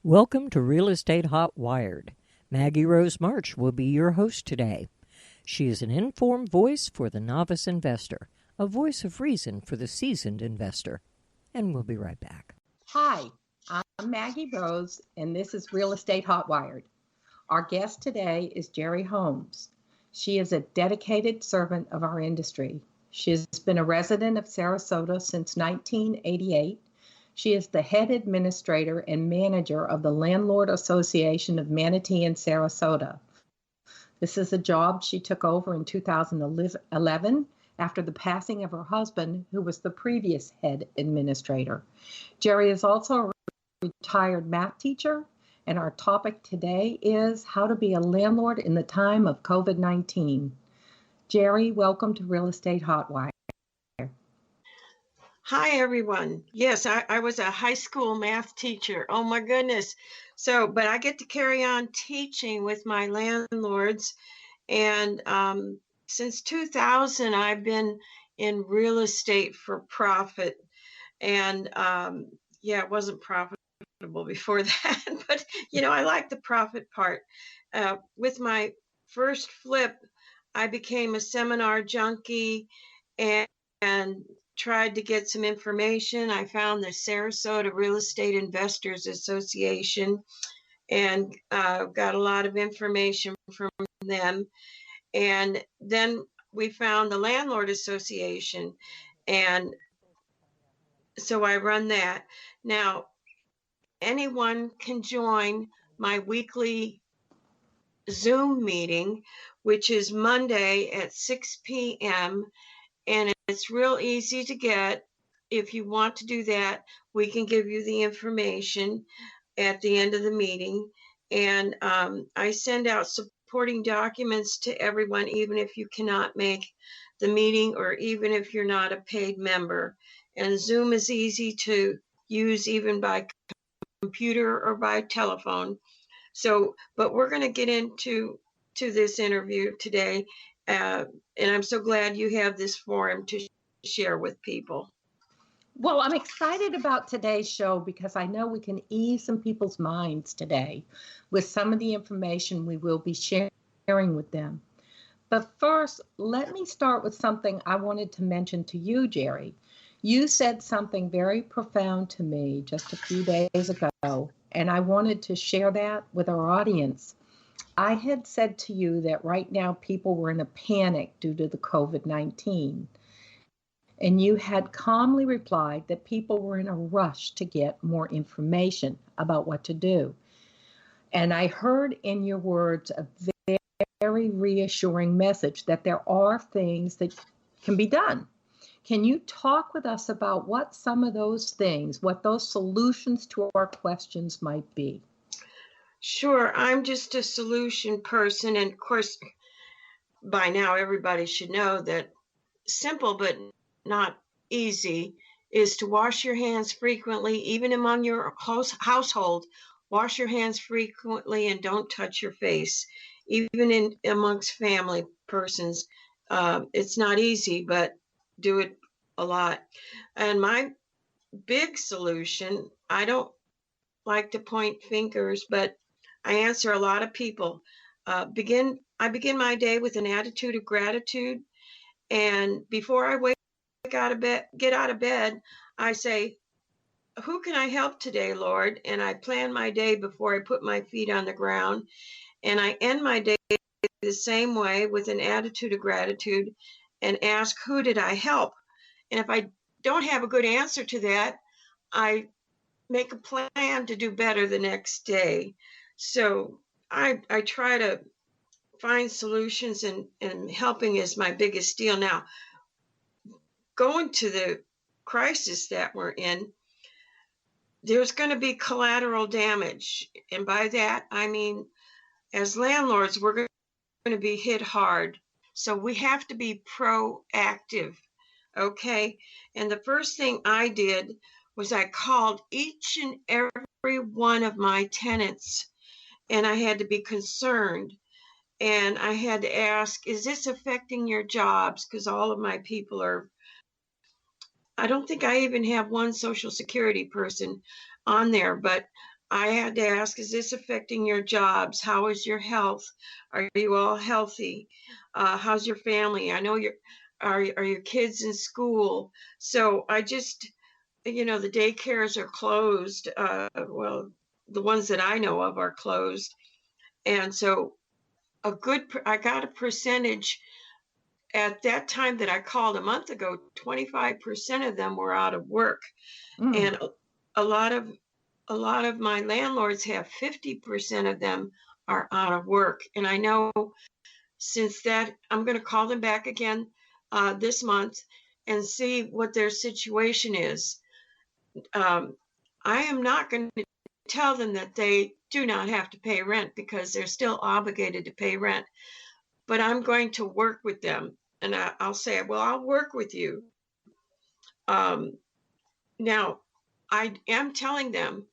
Welcome to Real Estate Hot Wired. Maggie Rose March will be your host today. She is an informed voice for the novice investor, a voice of reason for the seasoned investor. And we'll be right back. Hi, I'm Maggie Rose, and this is Real Estate Hot Wired. Our guest today is GERRI Holmes. She is a dedicated servant of our industry. She has been a resident of Sarasota since 1988. She is the head administrator and manager of the Landlord Association of Manatee and Sarasota. This is a job she took over in 2011 after the passing of her husband, who was the previous head administrator. GERRI is also a retired math teacher, and our topic today is how to be a landlord in the time of COVID-19. GERRI, welcome to Real Estate Hot Wire. Hi, everyone. Yes, I was a high school math teacher. Oh, my goodness. But I get to carry on teaching with my landlords. And since 2000, I've been in real estate for profit. And it wasn't profitable before that. But, I like the profit part. With my first flip, I became a seminar junkie and tried to get some information. I found the Sarasota Real Estate Investors Association and got a lot of information from them. And then we found the Landlord Association. And so I run that. Now, anyone can join my weekly Zoom meeting, which is Monday at 6 p.m. And it's real easy to get. If you want to do that, we can give you the information at the end of the meeting. And I send out supporting documents to everyone, even if you cannot make the meeting or even if you're not a paid member. And Zoom is easy to use even by computer or by telephone. But we're going to get into this interview today. And I'm so glad you have this forum to share with people. Well, I'm excited about today's show because I know we can ease some people's minds today with some of the information we will be sharing with them. But first, let me start with something I wanted to mention to you, GERRI. You said something very profound to me just a few days ago, and I wanted to share that with our audience. I had said to you that right now people were in a panic due to the COVID-19. And you had calmly replied that people were in a rush to get more information about what to do. And I heard in your words a very reassuring message that there are things that can be done. Can you talk with us about what some of those things, what those solutions to our questions might be? Sure. I'm just a solution person. And of course, by now, everybody should know that simple but not easy is to wash your hands frequently, even among your household. Wash your hands frequently and don't touch your face, even amongst family persons. It's not easy, but do it a lot. And my big solution, I don't like to point fingers, but I answer a lot of people. I begin my day with an attitude of gratitude. And before I get out of bed, I say, who can I help today, Lord? And I plan my day before I put my feet on the ground. And I end my day the same way with an attitude of gratitude and ask, who did I help? And if I don't have a good answer to that, I make a plan to do better the next day. So I try to find solutions, and helping is my biggest deal. Now, going to the crisis that we're in, there's going to be collateral damage. And by that, I mean, as landlords, we're going to be hit hard. So we have to be proactive, okay? And the first thing I did was I called each and every one of my tenants, and I had to be concerned. And I had to ask, is this affecting your jobs? Because all of my people I don't think I even have one Social Security person on there, but I had to ask, is this affecting your jobs? How is your health? Are you all healthy? How's your family? I know are your kids in school? So I just, the daycares are closed. Well, the ones that I know of are closed. And so I got a percentage at that time that I called a month ago. 25% of them were out of work. And a lot of my landlords have 50% of them are out of work. And I know since that, I'm going to call them back again this month and see what their situation is. I am not going to tell them that they do not have to pay rent, because they're still obligated to pay rent. But I'm going to work with them, and I'll say, well, I'll work with you. Now, I am telling them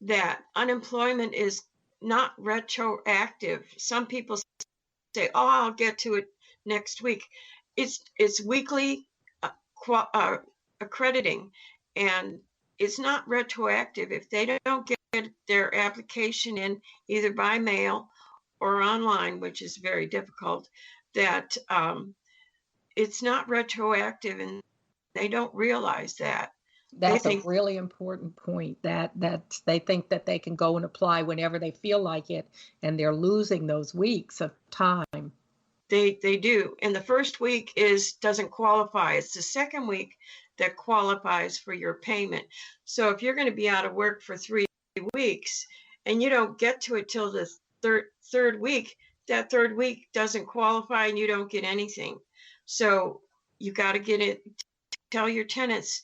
that unemployment is not retroactive. Some people say, oh, I'll get to it next week. It's weekly accrediting, and it's not retroactive. If they don't get their application in either by mail or online, which is very difficult, that it's not retroactive, and they don't realize that. That's a really important point, that they think that they can go and apply whenever they feel like it, and they're losing those weeks of time. They do. And the first week doesn't qualify. It's the second week that qualifies for your payment. So if you're going to be out of work for 3 weeks and you don't get to it till the third week, that third week doesn't qualify and you don't get anything. So you got to tell your tenants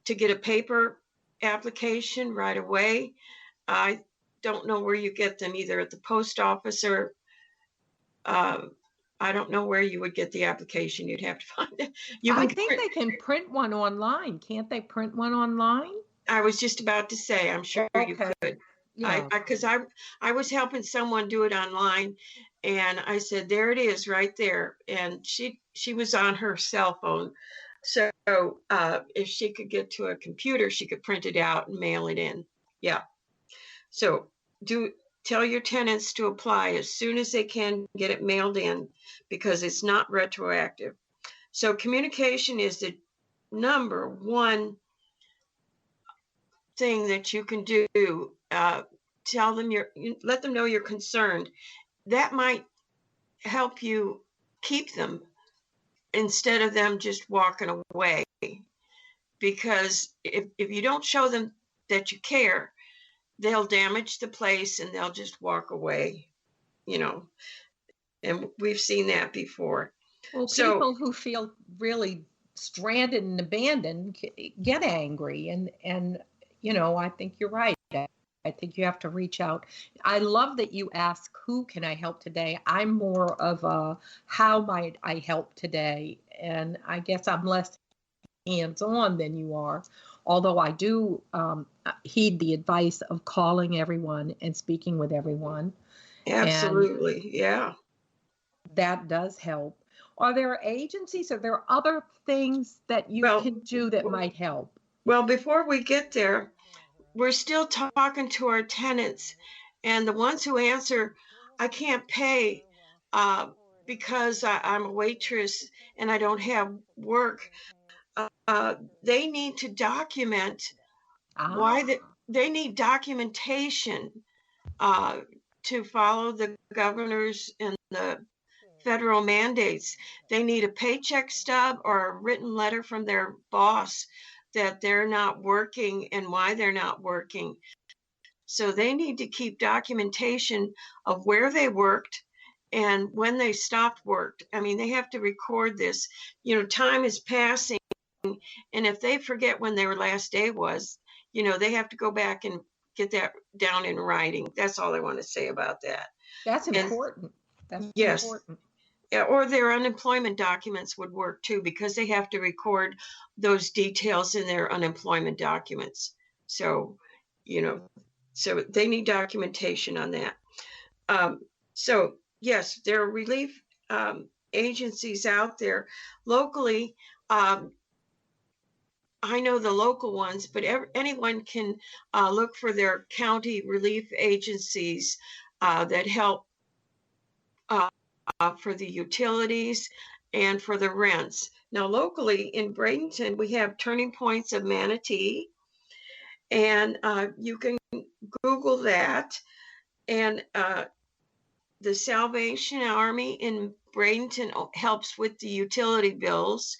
to get a paper application right away. I don't know where you get them, either at the post office or I don't know where you would get the application. You'd have to find it. I think they can print one online. Can't they print one online? I was just about to say, I'm sure you could. Yeah. Because I was helping someone do it online, and I said, there it is right there. And she was on her cell phone. So if she could get to a computer, she could print it out and mail it in. Yeah. So tell your tenants to apply as soon as they can, get it mailed in, because it's not retroactive. So communication is the number one thing that you can do. Tell them let them know you're concerned. That might help you keep them instead of them just walking away. Because if you don't show them that you care, they'll damage the place and they'll just walk away, and we've seen that before. Well, people who feel really stranded and abandoned get angry, and I think you're right. I think you have to reach out. I love that you ask, who can I help today? I'm more of a, how might I help today? And I guess I'm less hands-on than you are, although I do heed the advice of calling everyone and speaking with everyone. Absolutely, and yeah. That does help. Are there agencies? Are there other things that you can do that might help? Well, before we get there, we're still talking to our tenants, and the ones who answer, I can't pay because I'm a waitress and I don't have work. They need to document they need documentation to follow the governor's and the federal mandates. They need a paycheck stub or a written letter from their boss that they're not working and why they're not working. So they need to keep documentation of where they worked and when they stopped work. I mean, they have to record this. Time is passing, and if they forget when their last day was, they have to go back and get that down in writing. That's all I want to say about that. That's important. That's important. Yeah, or their unemployment documents would work too, because they have to record those details in their unemployment documents. So, so they need documentation on that. So yes, there are relief agencies out there locally. I know the local ones, but anyone can look for their county relief agencies that help for the utilities and for the rents. Now, locally in Bradenton, we have Turning Points of Manatee, and you can Google that. And the Salvation Army in Bradenton helps with the utility bills.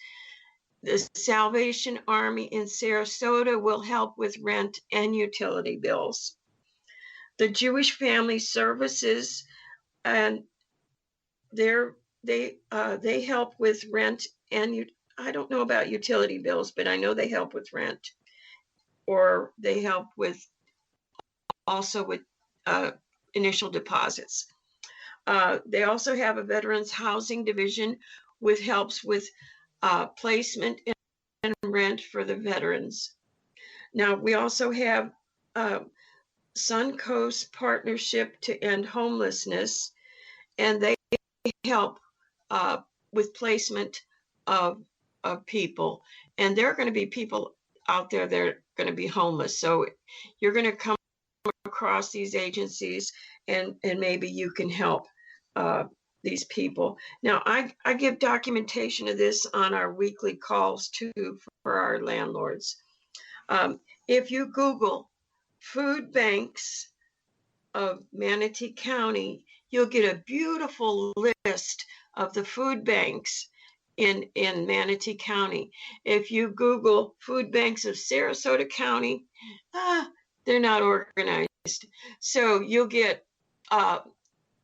The Salvation Army in Sarasota will help with rent and utility bills. The Jewish Family Services, and they help with rent and I don't know about utility bills, but I know they help with rent, or they help with also with initial deposits. They also have a Veterans Housing Division with helps with placement and rent for the veterans. Now, we also have Suncoast Partnership to End Homelessness, and they help with placement of people. And there are going to be people out there that are going to be homeless. So you're going to come across these agencies, and maybe you can help these people. Now, I give documentation of this on our weekly calls too for our landlords. If you Google food banks of Manatee County, you'll get a beautiful list of the food banks in Manatee County. If you Google food banks of Sarasota County, they're not organized. So you'll get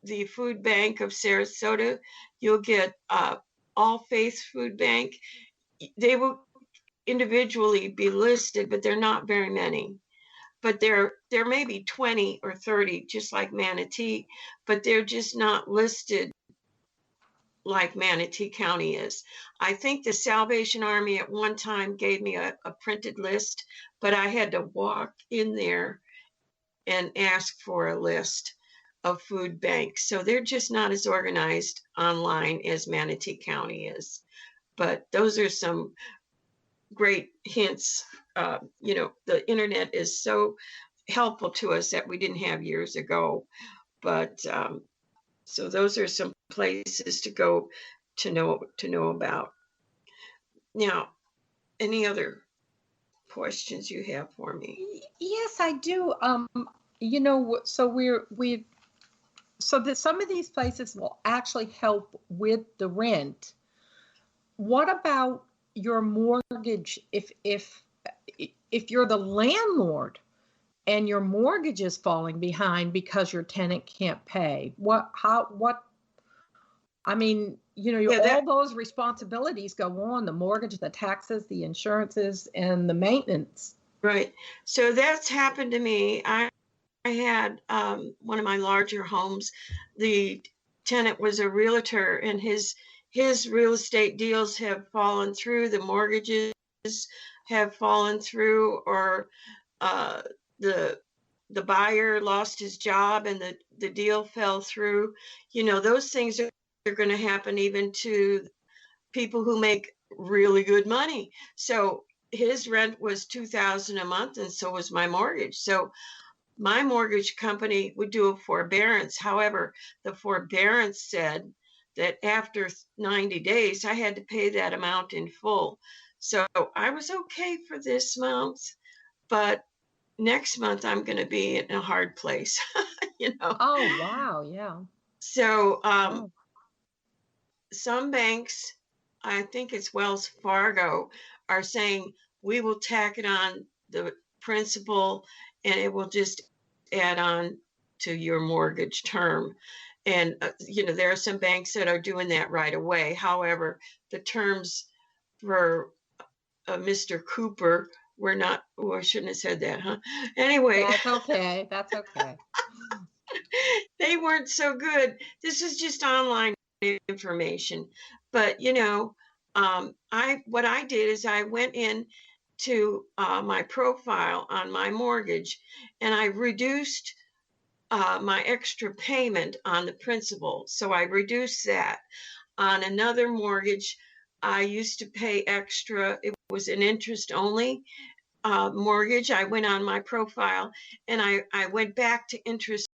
the Food Bank of Sarasota, you'll get All Faith Food Bank. They will individually be listed, but they're not very many. But there may be 20 or 30, just like Manatee, but they're just not listed like Manatee County is. I think the Salvation Army at one time gave me a printed list, but I had to walk in there and ask for a list of food banks. So they're just not as organized online as Manatee County is. But those are some great hints. The internet is so helpful to us that we didn't have years ago. But so those are some places to go to know about. Now, any other questions you have for me? Yes, I do. So that some of these places will actually help with the rent. What about your mortgage? If you're the landlord and your mortgage is falling behind because your tenant can't pay, all those responsibilities go on: the mortgage, the taxes, the insurances, and the maintenance. Right. So that's happened to me. I had one of my larger homes. The tenant was a realtor, and his real estate deals have fallen through. The mortgages have fallen through, or the buyer lost his job and the deal fell through. Those things are going to happen even to people who make really good money. So his rent was $2,000 a month, and so was my mortgage. So my mortgage company would do a forbearance. However, the forbearance said that after 90 days, I had to pay that amount in full. So I was okay for this month, but next month I'm going to be in a hard place. Oh, wow. Yeah. So some banks, I think it's Wells Fargo, are saying we will tack it on the principal and it will just add on to your mortgage term. And, there are some banks that are doing that right away. However, the terms for Mr. Cooper were not, I shouldn't have said that, huh? Anyway. That's okay. That's okay. They weren't so good. This is just online information. But, what I did is I went in to my profile on my mortgage, and I reduced my extra payment on the principal. So I reduced that. On another mortgage, I used to pay extra. It was an interest only mortgage. I went on my profile and I went back to interest